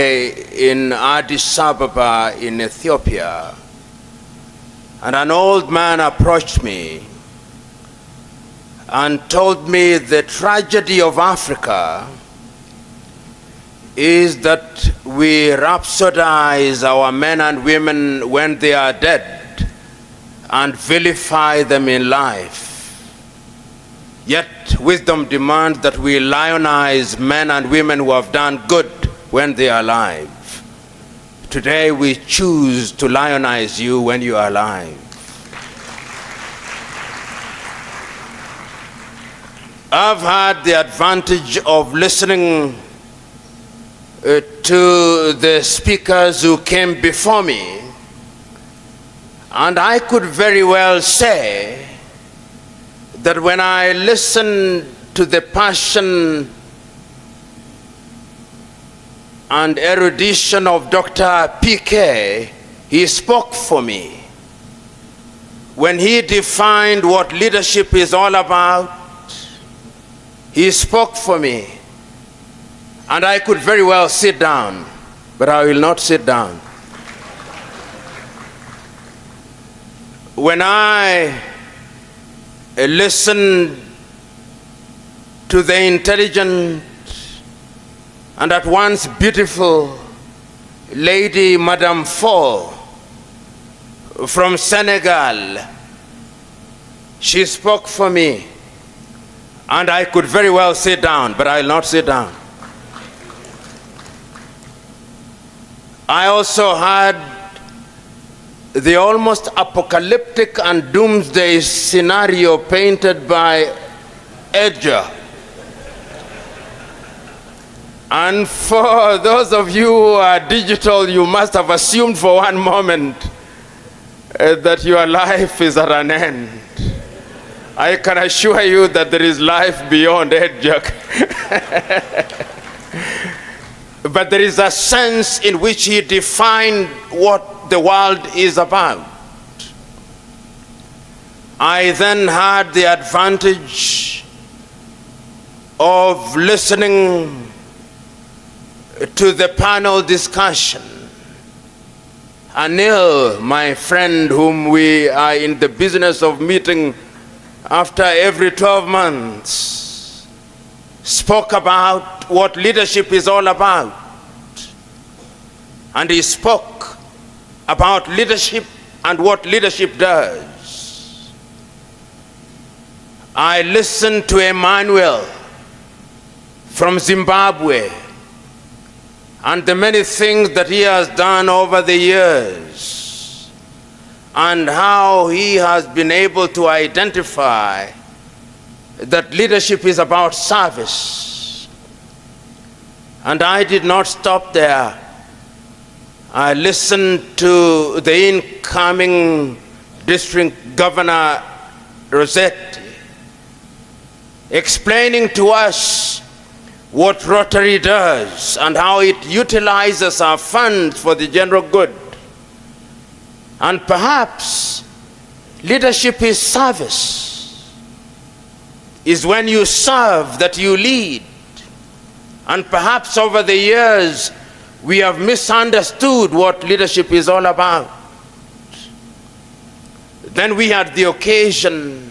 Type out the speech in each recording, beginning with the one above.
in Addis Ababa in Ethiopia, and an old man approached me and told me the tragedy of Africa is that we rhapsodize our men and women when they are dead and vilify them in life. Yet wisdom demands that we lionize men and women who have done good when they are alive. Today we choose to lionize you when you are alive. I've had the advantage of listening to the speakers who came before me, and I could very well say that when I listened to the passion and erudition of Dr. PK, he spoke for me. When he defined what leadership is all about, he spoke for me. And I could very well sit down, but I will not sit down. When I listened to the intelligent and at once beautiful lady, Madame Fall, from Senegal, she spoke for me. And I could very well sit down, but I will not sit down. I also had the almost apocalyptic and doomsday scenario painted by Edgar. And for those of you who are digital, you must have assumed for one moment that your life is at an end. I can assure you that there is life beyond Edgar. But there is a sense in which he defined what the world is about. I then had the advantage of listening to the panel discussion. Anil, my friend, whom we are in the business of meeting after every 12 months, spoke about what leadership is all about. And he spoke about leadership and what leadership does. I listened to Emmanuel from Zimbabwe and the many things that he has done over the years, and how he has been able to identify that leadership is about service. And I did not stop there. I listened to the incoming district governor, Rossetti, explaining to us what Rotary does and how it utilizes our funds for the general good. And perhaps leadership is service. Is when you serve that you lead. And perhaps over the years, we have misunderstood what leadership is all about. Then we had the occasion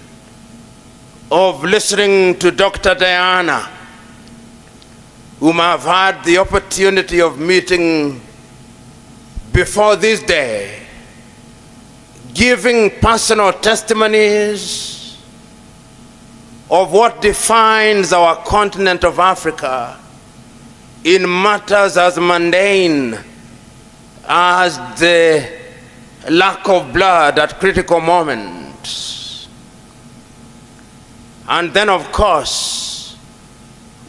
of listening to Dr. Diana, whom I've had the opportunity of meeting before this day, giving personal testimonies of what defines our continent of Africa in matters as mundane as the lack of blood at critical moments. And then, of course,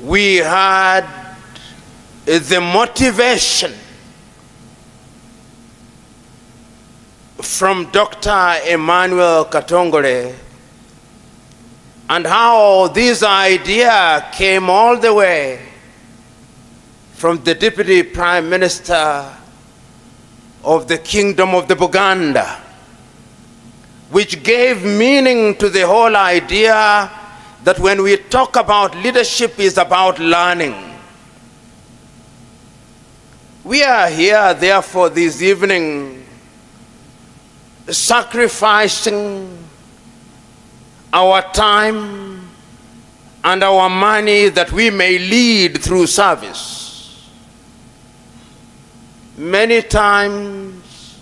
we had the motivation from Dr. Emmanuel Katongole, and how this idea came all the way from the Deputy Prime Minister of the Kingdom of the Buganda, which gave meaning to the whole idea that when we talk about leadership, is about learning. We are here, therefore, this evening, sacrificing our time and our money that we may lead through service. Many times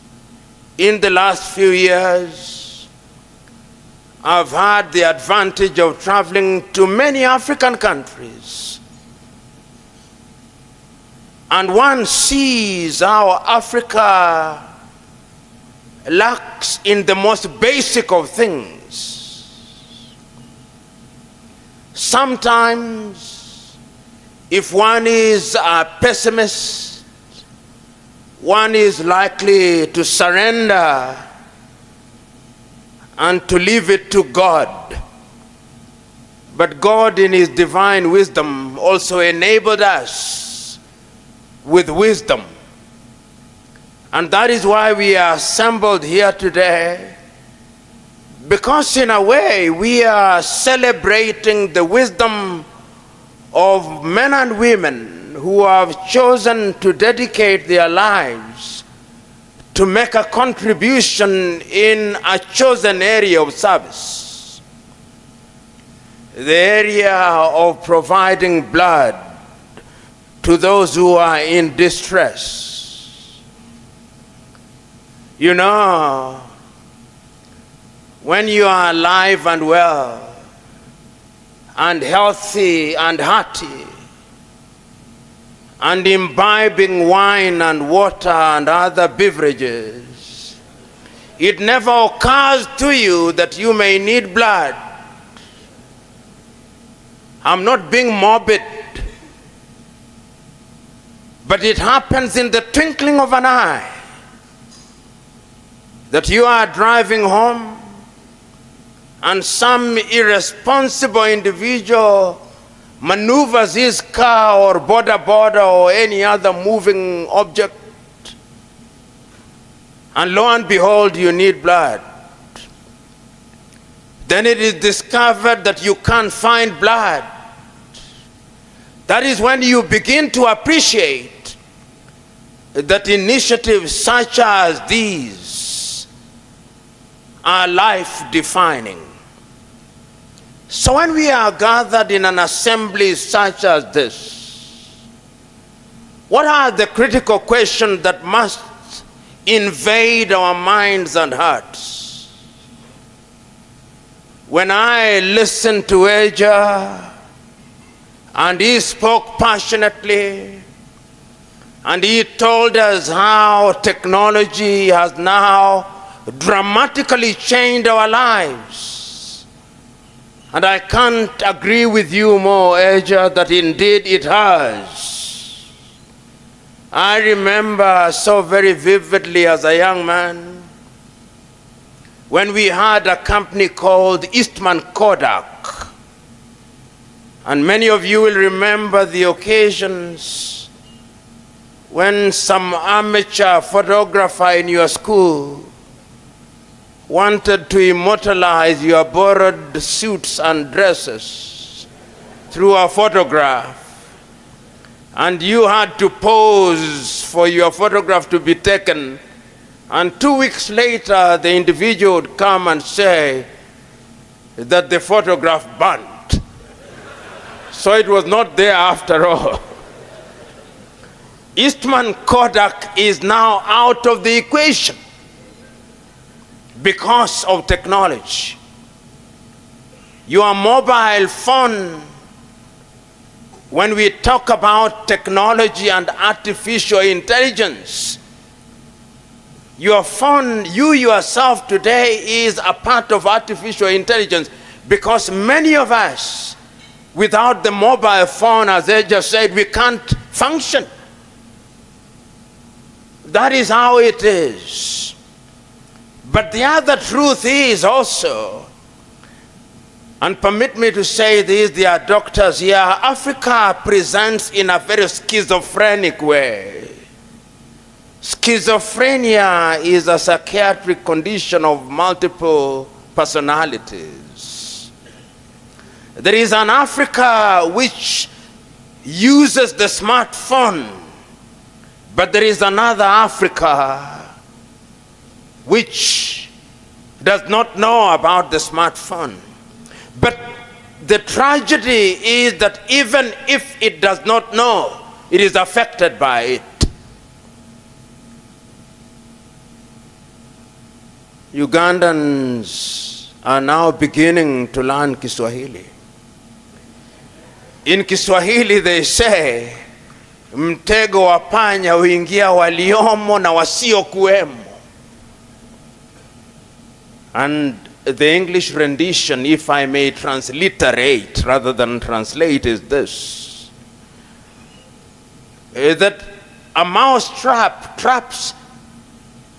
in the last few years, I've had the advantage of traveling to many African countries. And one sees how Africa lacks in the most basic of things. Sometimes, if one is a pessimist, one is likely to surrender and to leave it to God. But God, in His divine wisdom, also enabled us with wisdom. And that is why we are assembled here today, because in a way we are celebrating the wisdom of men and women who have chosen to dedicate their lives to make a contribution in a chosen area of service. The area of providing blood to those who are in distress. You know, when you are alive and well and healthy and hearty and imbibing wine and water and other beverages, it never occurs to you that you may need blood. I'm not being morbid, but it happens in the twinkling of an eye that you are driving home and some irresponsible individual maneuvers his car or border or any other moving object, and lo and behold, you need blood. Then it is discovered that you can't find blood. That is when you begin to appreciate that initiatives such as these are life-defining. So when we are gathered in an assembly such as this, what are the critical questions that must invade our minds and hearts? When I listened to Eja, and he spoke passionately, and he told us how technology has now dramatically changed our lives. And I can't agree with you more, Eja, that indeed it has. I remember so very vividly as a young man when we had a company called Eastman Kodak. And many of you will remember the occasions when some amateur photographer in your school wanted to immortalize your borrowed suits and dresses through a photograph. And you had to pose for your photograph to be taken. And 2 weeks later, the individual would come and say that the photograph burnt. So it was not there after all. Eastman Kodak is now out of the equation because of technology. Your mobile phone, when we talk about technology and artificial intelligence, your phone, you yourself today, is a part of artificial intelligence, because many of us, without the mobile phone, as they just said, we can't function. That is how it is. But the other truth is also, and permit me to say this, there are doctors here, Africa presents in a very schizophrenic way. Schizophrenia is a psychiatric condition of multiple personalities. There is an Africa which uses the smartphone But there is another Africa which does not know about the smartphone. But the tragedy is that even if it does not know, it is affected by it. Ugandans are now beginning to learn Kiswahili. In Kiswahili they say, mtego wa panya huingia waliomo na wasiokuwemo. And the English rendition, if I may transliterate rather than translate, is this: that a mouse trap traps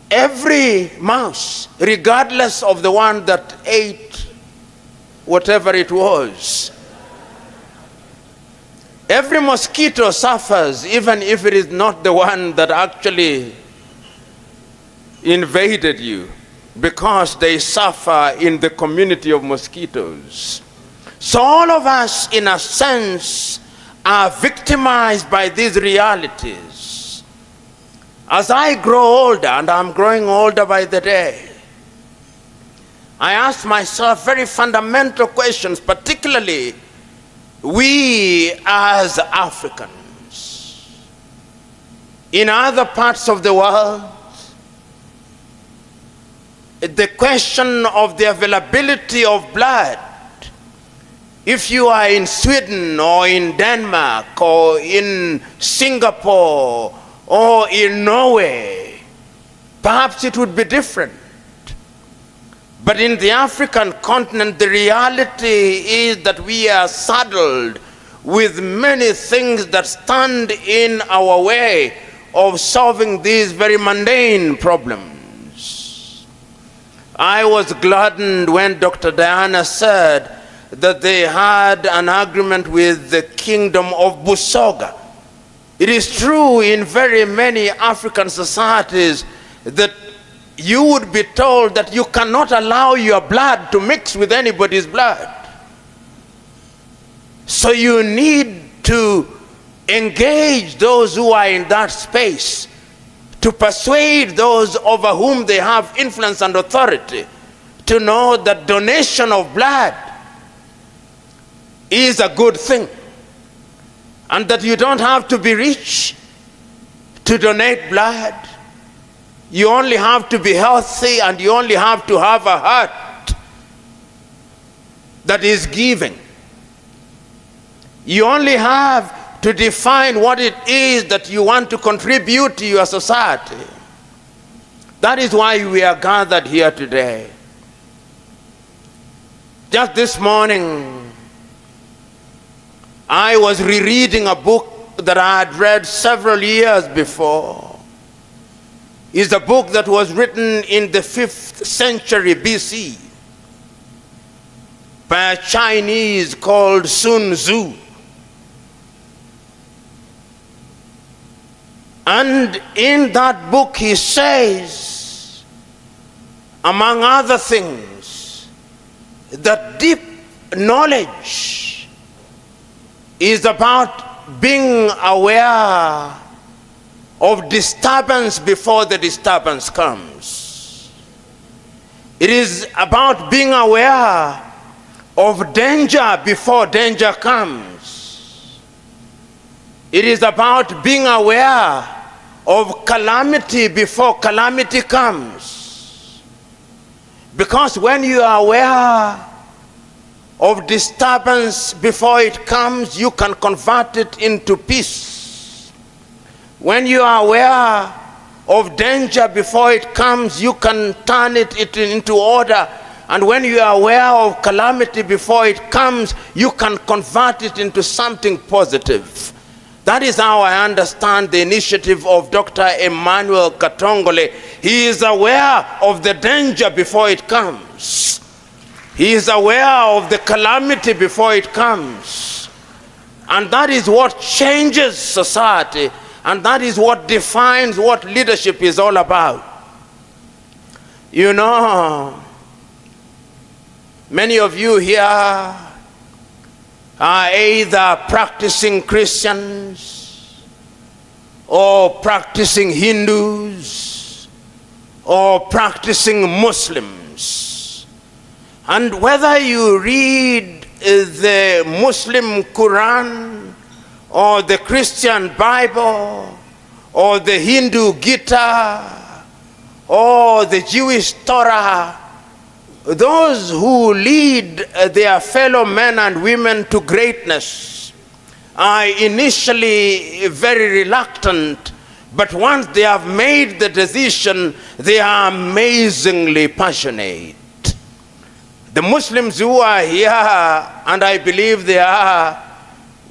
every mouse, regardless of the one that ate whatever it was. Every mosquito suffers, even if it is not the one that actually invaded you, because they suffer in the community of mosquitoes. So all of us, in a sense, are victimized by these realities. As I grow older, and I'm growing older by the day, I ask myself very fundamental questions, particularly we as Africans. In other parts of the world, the question of the availability of blood, if you are in Sweden or in Denmark or in Singapore or in Norway, perhaps it would be different. But in the African continent, the reality is that we are saddled with many things that stand in our way of solving these very mundane problems. I was gladdened when Dr. Diana said that they had an agreement with the kingdom of Busoga. It is true in very many African societies that you would be told that you cannot allow your blood to mix with anybody's blood. So you need to engage those who are in that space, to persuade those over whom they have influence and authority to know that donation of blood is a good thing, and that you don't have to be rich to donate blood. You only have to be healthy, and you only have to have a heart that is giving. You only have to define what it is that you want to contribute to your society. That is why we are gathered here today. Just this morning, I was rereading a book that I had read several years before. It's a book that was written in the 5th century BC by a Chinese called Sun Tzu. And in that book he says, among other things, that deep knowledge is about being aware of disturbance before the disturbance comes. It is about being aware of danger before danger comes. It is about being aware of calamity before calamity comes. Because when you are aware of disturbance before it comes, you can convert it into peace. When you are aware of danger before it comes, you can turn it into order. And when you are aware of calamity before it comes, you can convert it into something positive. That is how I understand the initiative of Dr. Emmanuel Katongole. He is aware of the danger before it comes. He is aware of the calamity before it comes. And that is what changes society. And that is what defines what leadership is all about. You know, many of you here are either practicing Christians or practicing Hindus, or practicing Muslims. And whether you read the Muslim Quran, or the Christian Bible, or the Hindu Gita, or the Jewish Torah, those who lead their fellow men and women to greatness are initially very reluctant, but once they have made the decision, they are amazingly passionate. The Muslims who are here, and I believe they are,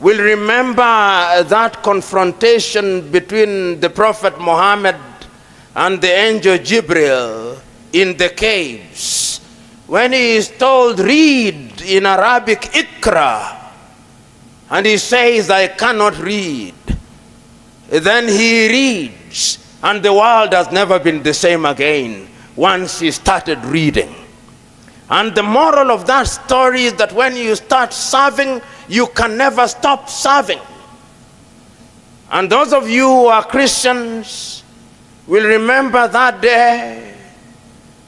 will remember that confrontation between the Prophet Muhammad and the angel Jibril in the caves, when he is told, read in Arabic, Ikra, and he says, I cannot read. Then he reads, and the world has never been the same again once he started reading. And the moral of that story is that when you start serving, you can never stop serving. And those of you who are Christians will remember that day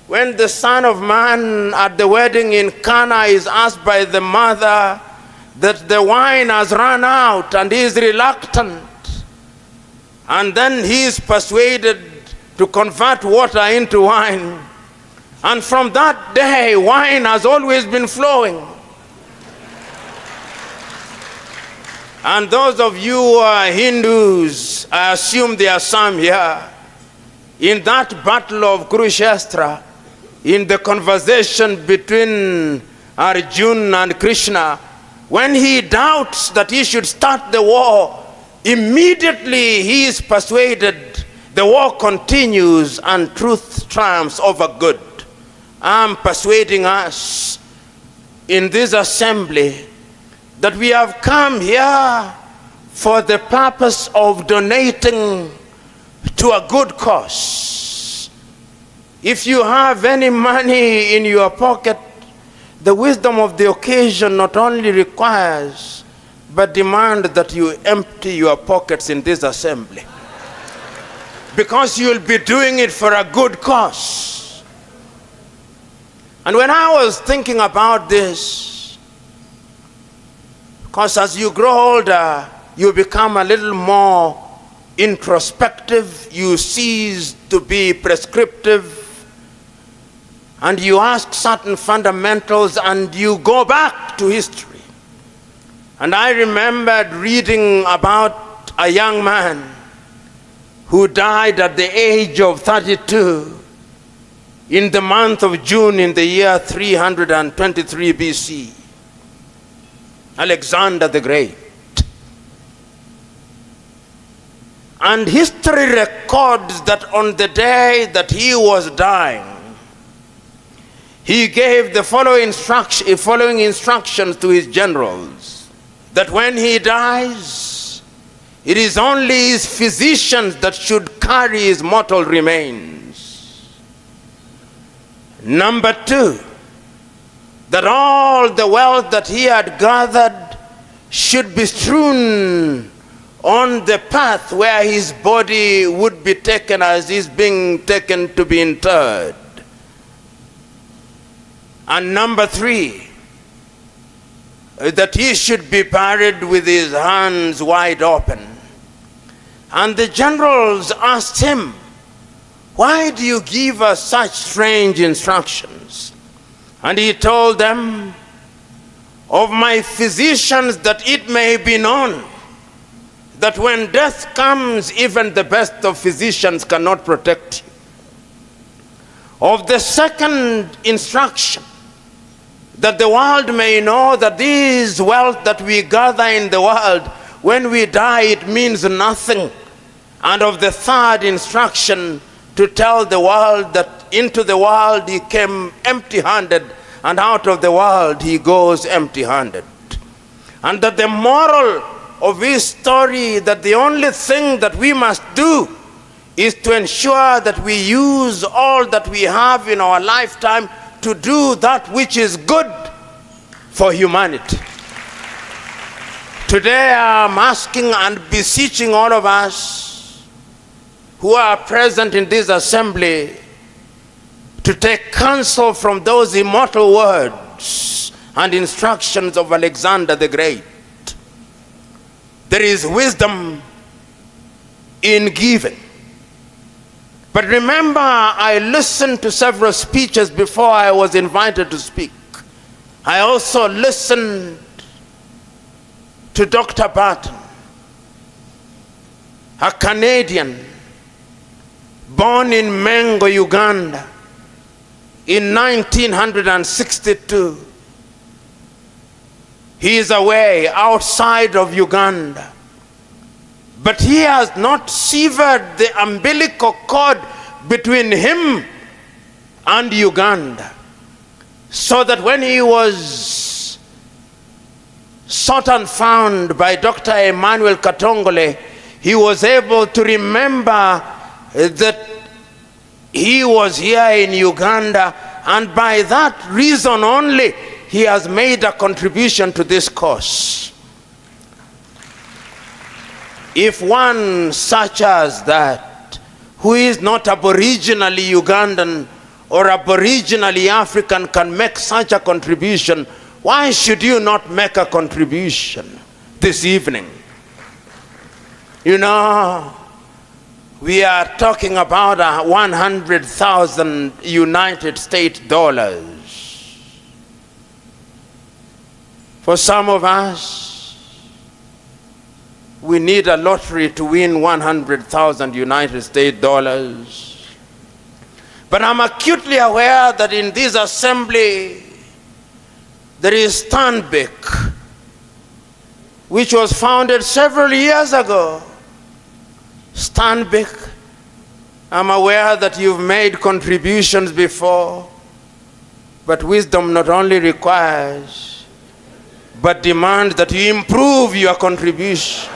when the Son of Man at the wedding in Cana is asked by the mother that the wine has run out, and he is reluctant. And then he is persuaded to convert water into wine. And from that day, wine has always been flowing. And those of you who are Hindus, I assume there are some here, in that battle of Kurukshetra, in the conversation between Arjuna and Krishna, when he doubts that he should start the war, immediately he is persuaded, the war continues and truth triumphs over good. I'm persuading us in this assembly that we have come here for the purpose of donating to a good cause. If you have any money in your pocket, the wisdom of the occasion not only requires, but demands that you empty your pockets in this assembly. Because you'll be doing it for a good cause. And when I was thinking about this, because as you grow older, you become a little more introspective, you cease to be prescriptive, and you ask certain fundamentals, and you go back to history. And I remembered reading about a young man who died at the age of 32 in the month of June in the year 323 BC. Alexander the Great. And history records that on the day that he was dying, he gave the following instructions to his generals, that when he dies, it is only his physicians that should carry his mortal remains. Number 2, that all the wealth that he had gathered should be strewn on the path where his body would be taken as he's being taken to be interred. And number 3, that he should be buried with his hands wide open. And the generals asked him, why do you give us such strange instructions? And he told them, of my physicians, that it may be known that when death comes, even the best of physicians cannot protect you. Of the second instruction, that the world may know that this wealth that we gather in the world, when we die, it means nothing. And of the third instruction, to tell the world that into the world he came empty-handed, and out of the world he goes empty-handed. And that the moral of his story, that the only thing that we must do is to ensure that we use all that we have in our lifetime to do that which is good for humanity. Today I'm asking and beseeching all of us who are present in this assembly to take counsel from those immortal words and instructions of Alexander the Great. There is wisdom in giving. But remember, I listened to several speeches before I was invited to speak. I also listened to Dr. Barton, a Canadian born in Mengo, Uganda in 1962. He is away outside of Uganda, but he has not severed the umbilical cord between him and Uganda, so that when he was sought and found by Dr. Emmanuel Katongole, he was able to remember that he was here in Uganda, and by that reason only, he has made a contribution to this cause. If one such as that, who is not aboriginally Ugandan or aboriginally African, can make such a contribution, why should you not make a contribution this evening? You know, we are talking about 100,000 United States dollars. For some of us, we need a lottery to win 100,000 United States dollars. But I'm acutely aware that in this assembly, there is Stanbic, which was founded several years ago. Stanbic, I'm aware that you've made contributions before, but wisdom not only requires, but demands that you improve your contribution.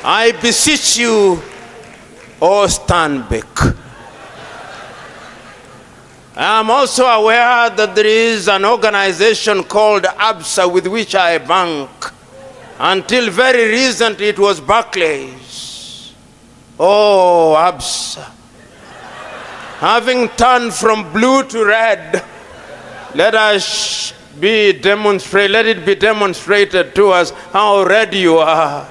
I beseech you, O Stanbic. I am also aware that there is an organization called ABSA with which I bank. Until very recently it was Barclays. Oh, ABSA. Having turned from blue to red, let it be demonstrated to us how red you are.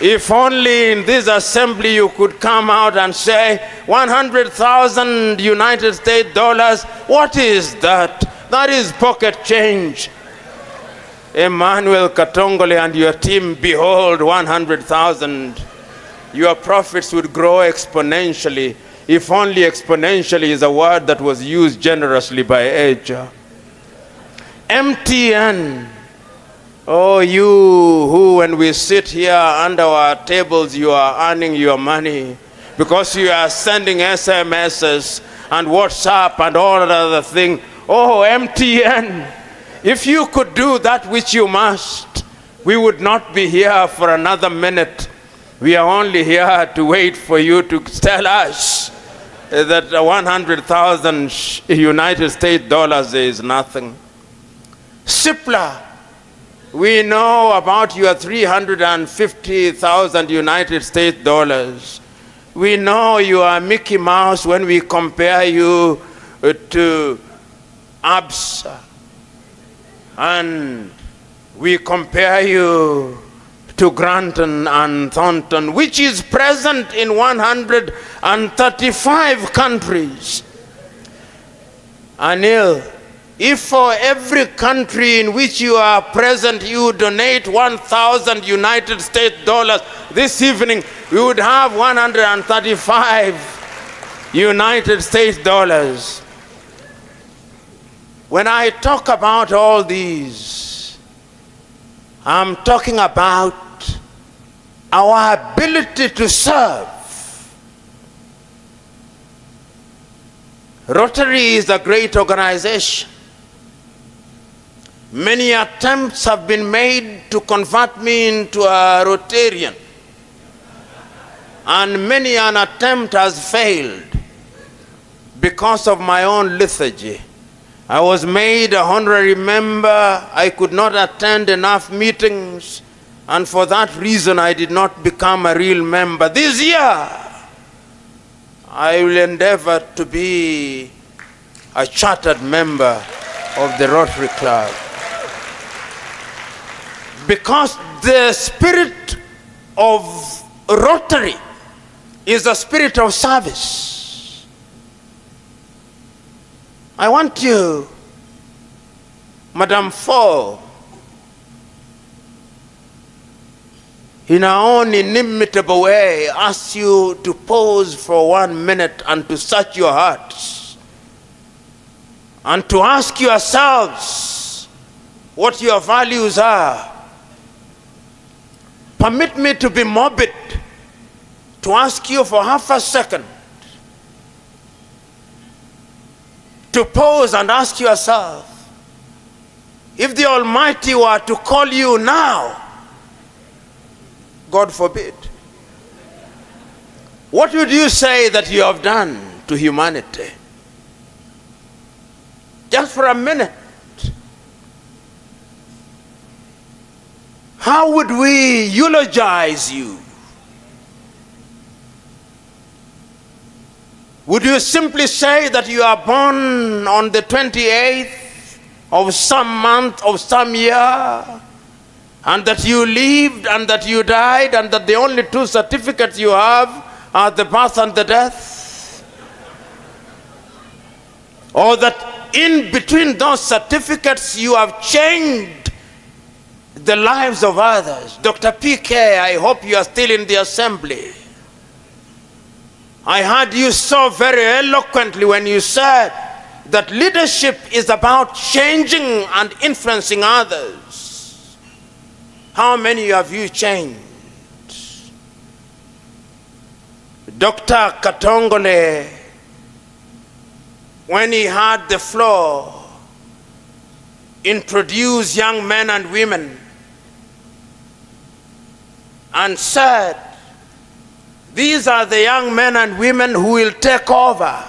If only in this assembly you could come out and say, 100,000 United States dollars, what is that? That is pocket change. Emmanuel Katongole and your team, behold 100,000. Your profits would grow exponentially. If only exponentially is a word that was used generously by Asia. MTN. Oh, you who, when we sit here under our tables, you are earning your money because you are sending SMSs and WhatsApp and all other things. Oh, MTN, if you could do that which you must, we would not be here for another minute. We are only here to wait for you to tell us that 100,000 United States dollars is nothing. Cipla, we know about your 350,000 United States dollars. We know you are Mickey Mouse when we compare you to ABSA. And we compare you to Granton and Thornton, which is present in 135 countries. Anil, if for every country in which you are present you donate 1,000 United States dollars this evening, we would have 135 United States dollars. When I talk about all these, I'm talking about our ability to serve. Rotary is a great organization. Many attempts have been made to convert me into a Rotarian, and many an attempt has failed because of my own lethargy. I was made a honorary member. I could not attend enough meetings. And for that reason, I did not become a real member. This year, I will endeavor to be a chartered member of the Rotary Club. Because the spirit of Rotary is the spirit of service. I want you, Madam Fo, in our own inimitable way, ask you to pause for 1 minute and to search your hearts and to ask yourselves what your values are. Permit me to be morbid, to ask you for half a second to pause and ask yourself, if the Almighty were to call you now, God forbid, what would you say that you have done to humanity? Just for a minute. How would we eulogize you? Would you simply say that you are born on the 28th of some month of some year, and that you lived and that you died, and that the only two certificates you have are the birth and the death? Or that in between those certificates you have changed the lives of others? Dr. PK, I hope you are still in the assembly. I heard you so very eloquently when you said that leadership is about changing and influencing others. How many of you changed? Dr. Katongole, when he had the floor, introduced young men and women and said, these are the young men and women who will take over.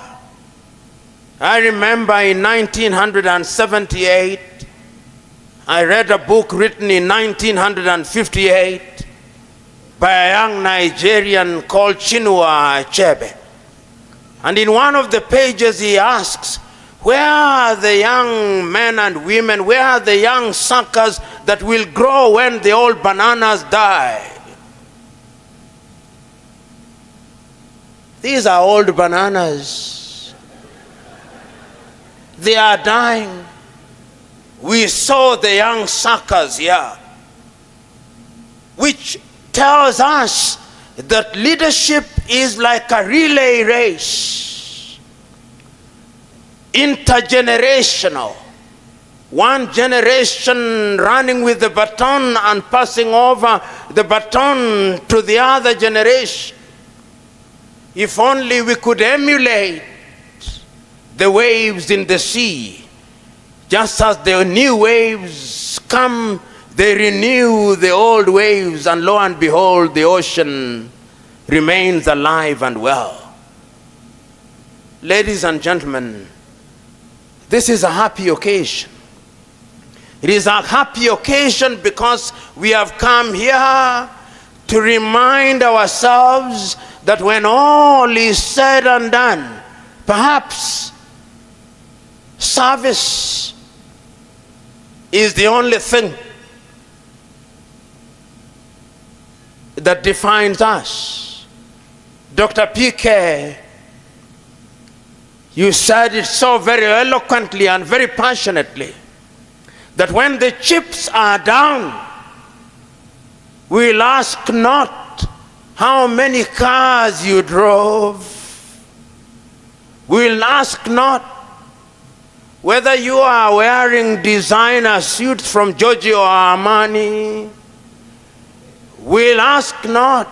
I remember in 1978, I read a book written in 1958 by a young Nigerian called Chinua Achebe. And in one of the pages he asks, where are the young men and women, where are the young suckers that will grow when the old bananas die? These are old bananas. They are dying. We saw the young suckers here, which tells us that leadership is like a relay race, intergenerational. One generation running with the baton and passing over the baton to the other generation. If only we could emulate the waves in the sea. Just as the new waves come, they renew the old waves, and lo and behold, the ocean remains alive and well. Ladies and gentlemen, this is a happy occasion. It is a happy occasion because we have come here to remind ourselves that when all is said and done, perhaps service is the only thing that defines us. Dr. PK, you said it so very eloquently and very passionately that when the chips are down, we'll ask not how many cars you drove. We'll ask not whether you are wearing designer suits from Giorgio Armani. We'll ask not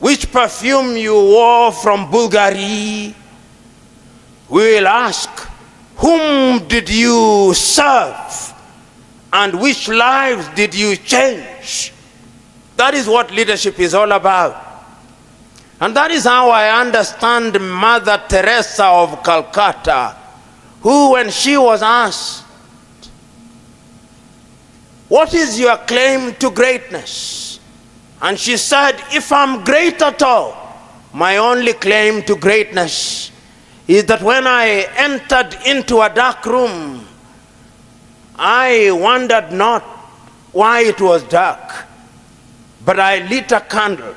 which perfume you wore from Bulgaria. We'll ask, whom did you serve and which lives did you change? That is what leadership is all about. And that is how I understand Mother Teresa of Calcutta, who, when she was asked, what is your claim to greatness? And she said, if I'm great at all, my only claim to greatness is that when I entered into a dark room, I wondered not why it was dark, but I lit a candle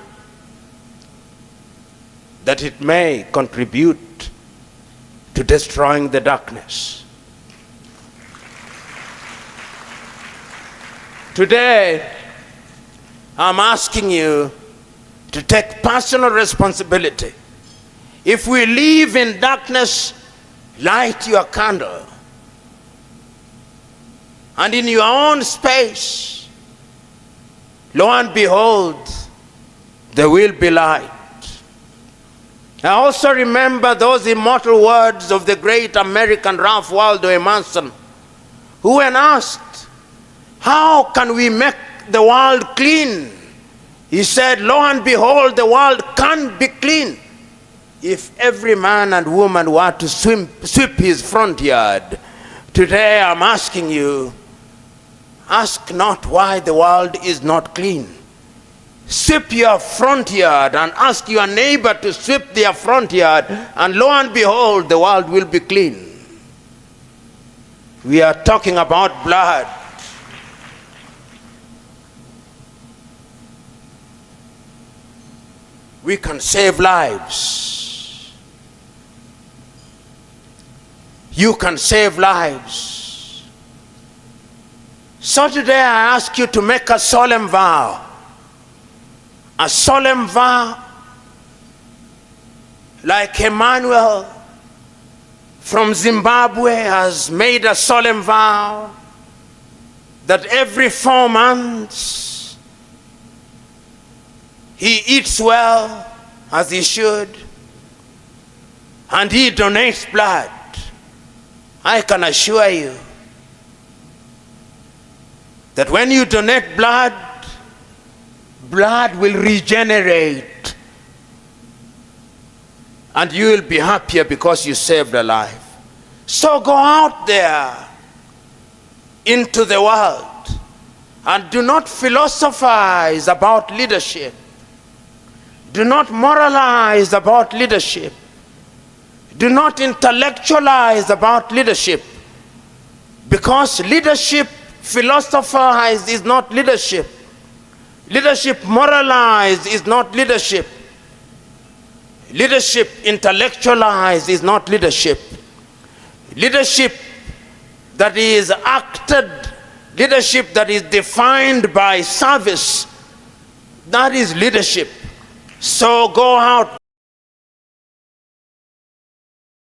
that it may contribute to destroying the darkness. Today, I'm asking you to take personal responsibility. If we live in darkness, light your candle. And in your own space, lo and behold, there will be light. I also remember those immortal words of the great American Ralph Waldo Emerson, who when asked, how can we make the world clean? He said, lo and behold, the world can be clean if every man and woman were to sweep his front yard. Today I'm asking you, ask not why the world is not clean. Sweep your front yard and ask your neighbor to sweep their front yard, and lo and behold, the world will be clean. We are talking about blood. We can save lives. You can save lives. So today I ask you to make a solemn vow. A solemn vow, like Emmanuel from Zimbabwe has made a solemn vow that every 4 months he eats well as he should and he donates blood. I can assure you that when you donate blood, blood will regenerate and you will be happier because you saved a life. So go out there into the world and do not philosophize about leadership. Do not moralize about leadership. Do not intellectualize about leadership, because leadership philosophized is not leadership. Leadership moralized is not leadership. Leadership intellectualized is not leadership. Leadership that is acted, leadership that is defined by service, that is leadership. So go out